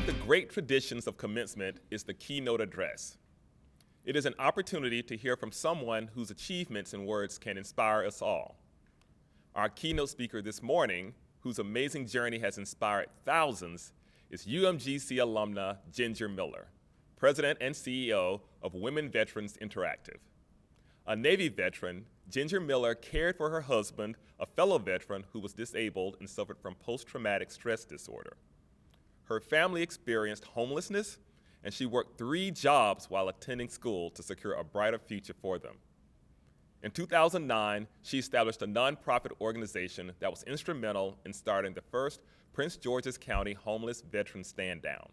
of the great traditions of commencement is the keynote address. It is an opportunity to hear from someone whose achievements and words can inspire us all. Our keynote speaker this morning, whose amazing journey has inspired thousands, is UMGC alumna Ginger Miller, President and CEO of Women Veterans Interactive. A Navy veteran, Ginger Miller cared for her husband, a fellow veteran who was disabled and suffered from post-traumatic stress disorder. Her family experienced homelessness, and she worked 3 jobs while attending school to secure a brighter future for them. In 2009, she established a nonprofit organization that was instrumental in starting the first Prince George's County Homeless Veterans Stand Down.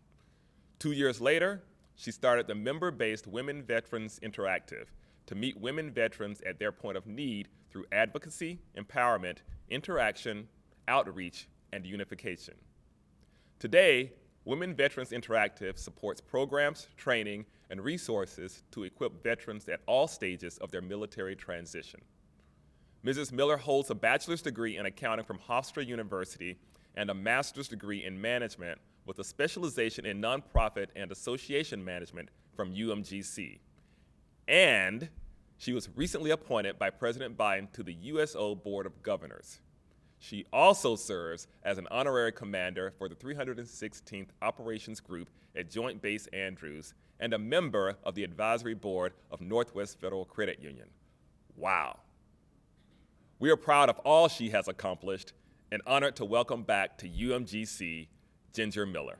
2 years later, she started the member-based Women Veterans Interactive to meet women veterans at their point of need through advocacy, empowerment, interaction, outreach, and unification. Today, Women Veterans Interactive supports programs, training, and resources to equip veterans at all stages of their military transition. Mrs. Miller holds a bachelor's degree in accounting from Hofstra University and a master's degree in management with a specialization in nonprofit and association management from UMGC. And she was recently appointed by President Biden to the USO Board of Governors. She also serves as an honorary commander for the 316th Operations Group at Joint Base Andrews and a member of the advisory board of Northwest Federal Credit Union. Wow. We are proud of all she has accomplished and honored to welcome back to UMGC, Ginger Miller.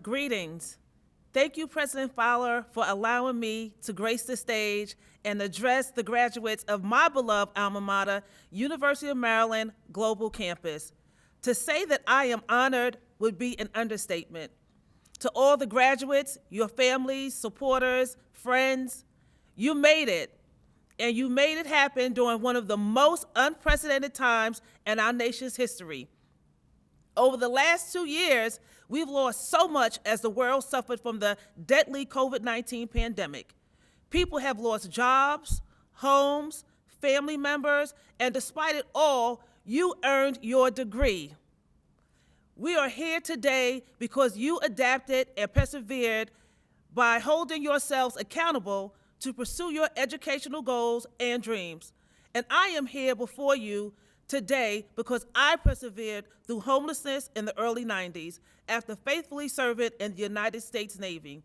Greetings. Thank you, President Fowler, for allowing me to grace the stage and address the graduates of my beloved alma mater, University of Maryland Global Campus. To say that I am honored would be an understatement. To all the graduates, your families, supporters, friends, you made it. And you made it happen during one of the most unprecedented times in our nation's history. Over the last 2 years, we've lost so much as the world suffered from the deadly COVID-19 pandemic. People have lost jobs, homes, family members, and despite it all, you earned your degree. We are here today because you adapted and persevered by holding yourselves accountable to pursue your educational goals and dreams. And I am here before you today because I persevered through homelessness in the early 90s after faithfully serving in the United States Navy.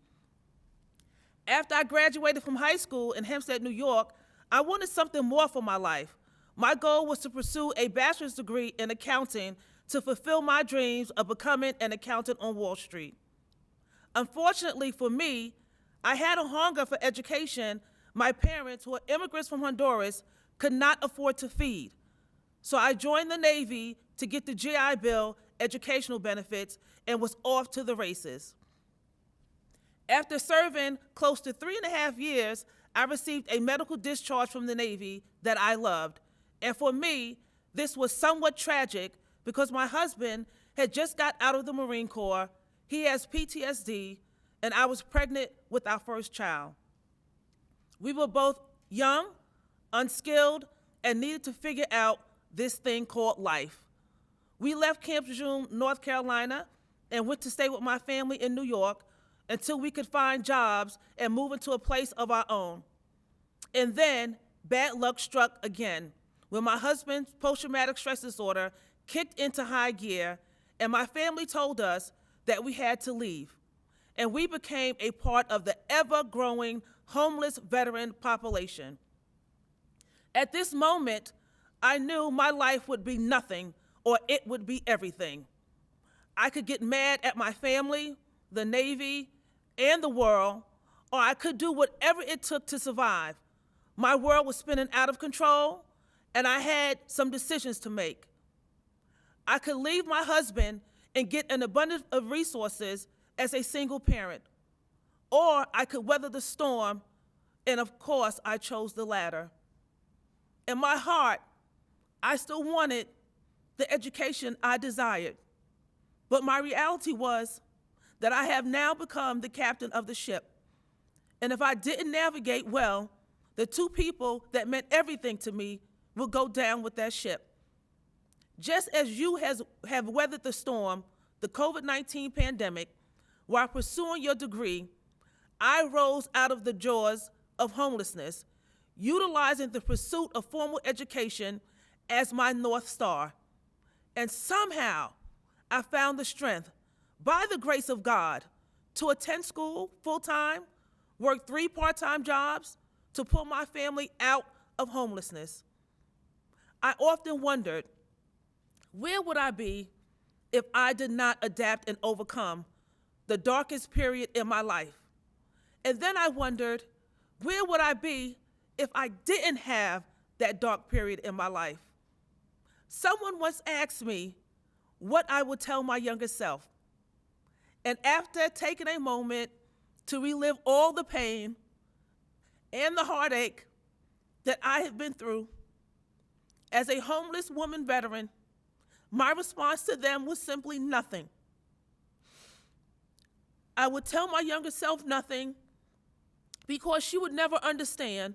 After I graduated from high school in Hempstead, New York, I wanted something more for my life. My goal was to pursue a bachelor's degree in accounting to fulfill my dreams of becoming an accountant on Wall Street. Unfortunately for me, I had a hunger for education my parents, who are immigrants from Honduras, could not afford to feed. So I joined the Navy to get the GI Bill educational benefits and was off to the races. After serving close to 3.5 years, I received a medical discharge from the Navy that I loved. And for me, this was somewhat tragic because my husband had just got out of the Marine Corps, he has PTSD, and I was pregnant with our first child. We were both young, unskilled, and needed to figure out this thing called life. We left Camp Lejeune, North Carolina, and went to stay with my family in New York until we could find jobs and move into a place of our own. And then bad luck struck again when my husband's post-traumatic stress disorder kicked into high gear, and my family told us that we had to leave. And we became a part of the ever-growing homeless veteran population. At this moment, I knew my life would be nothing or it would be everything. I could get mad at my family, the Navy, and the world, or I could do whatever it took to survive. My world was spinning out of control, and I had some decisions to make. I could leave my husband and get an abundance of resources as a single parent, or I could weather the storm, and of course, I chose the latter. In my heart, I still wanted the education I desired, but my reality was that I have now become the captain of the ship, and if I didn't navigate well, the two people that meant everything to me will go down with that ship. Just as you have weathered the storm, the COVID-19 pandemic, while pursuing your degree, I rose out of the jaws of homelessness, utilizing the pursuit of formal education as my North Star. And somehow, I found the strength, by the grace of God, to attend school full-time, work 3 part-time jobs, to pull my family out of homelessness. I often wondered, where would I be if I did not adapt and overcome the darkest period in my life? And then I wondered, where would I be if I didn't have that dark period in my life? Someone once asked me what I would tell my younger self. And after taking a moment to relive all the pain and the heartache that I have been through, as a homeless woman veteran, my response to them was simply nothing. I would tell my younger self nothing because she would never understand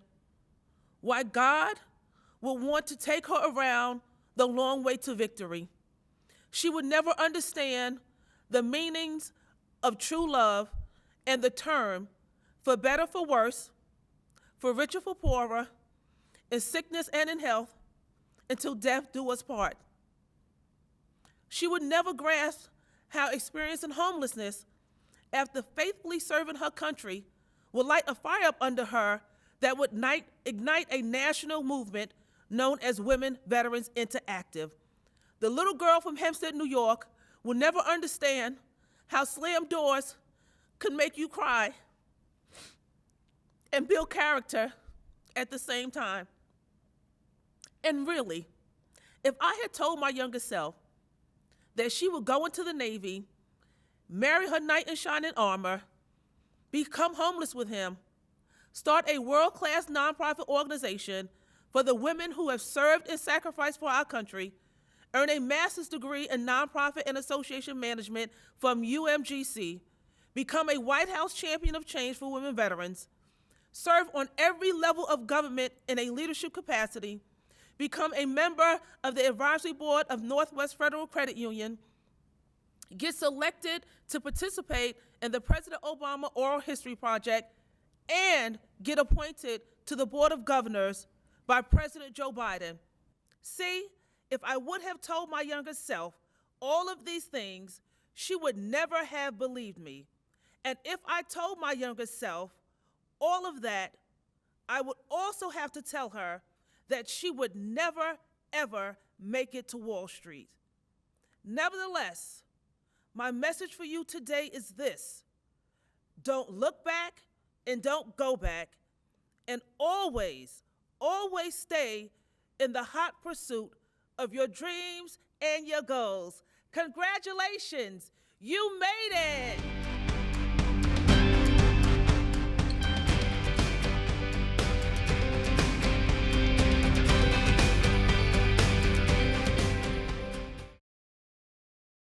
why God would want to take her around the long way to victory. She would never understand the meanings of true love and the term for better, for worse, for richer, for poorer, in sickness and in health, until death do us part. She would never grasp how experiencing homelessness after faithfully serving her country would light a fire up under her that would ignite a national movement known as Women Veterans Interactive. The little girl from Hempstead, New York, will never understand how slammed doors could make you cry and build character at the same time. And really, if I had told my younger self that she would go into the Navy, marry her knight in shining armor, become homeless with him, start a world-class nonprofit organization for the women who have served and sacrificed for our country, earn a master's degree in nonprofit and association management from UMGC, become a White House champion of change for women veterans, serve on every level of government in a leadership capacity, become a member of the advisory board of Northwest Federal Credit Union, get selected to participate in the President Obama Oral History Project, and get appointed to the Board of Governors by President Joe Biden. See, if I would have told my younger self all of these things, she would never have believed me. And if I told my younger self all of that, I would also have to tell her that she would never, ever make it to Wall Street. Nevertheless, my message for you today is this: don't look back and don't go back, and always, always stay in the hot pursuit of your dreams and your goals. Congratulations, you made it!